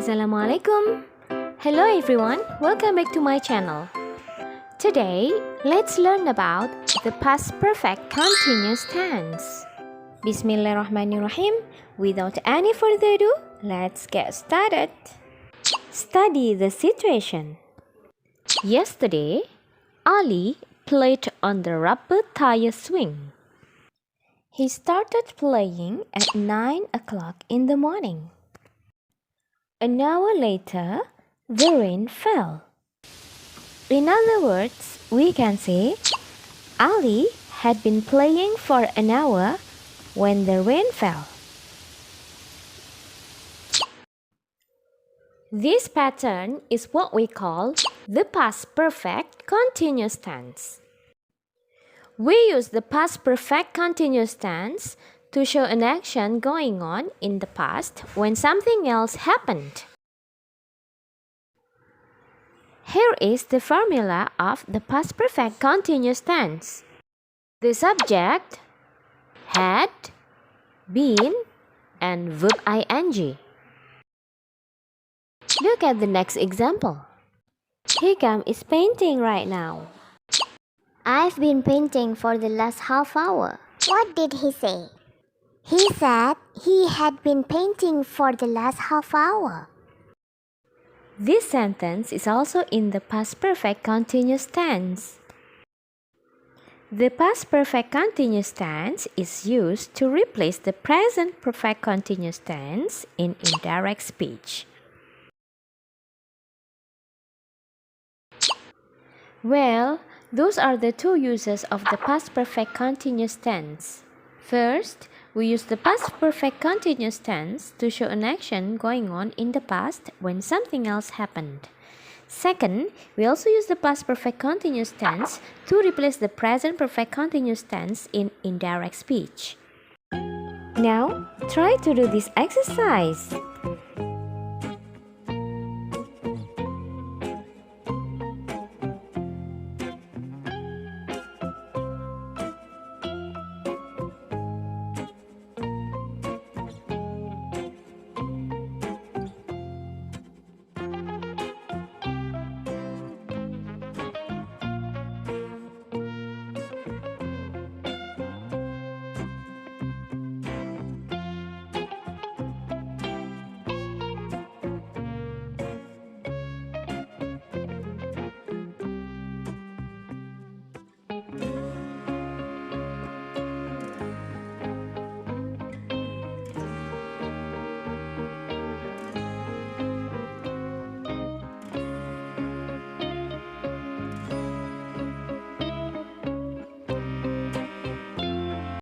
Assalamualaikum. Hello everyone, welcome back to my channel. Today, let's learn about the past perfect continuous tense. Bismillahirrahmanirrahim. Without any further ado, let's get started. Study the situation. Yesterday, Ali played on the rubber tire swing. He started playing at 9 o'clock in the morning. An hour later, the rain fell. In other words, we can say, Ali had been playing for an hour when the rain fell. This pattern is what we call the past perfect continuous tense. We use the past perfect continuous tense to show an action going on in the past when something else happened. Here is the formula of the past perfect continuous tense. The subject, had, been, and verb ing. Look at the next example. Hikam is painting right now. I've been painting for the last half hour. What did he say? He said he had been painting for the last half hour. This sentence is also in the past perfect continuous tense. The past perfect continuous tense is used to replace the present perfect continuous tense in indirect speech. Well, those are the two uses of the past perfect continuous tense. First, we use the past perfect continuous tense to show an action going on in the past when something else happened. Second, we also use the past perfect continuous tense to replace the present perfect continuous tense in indirect speech. Now, try to do this exercise.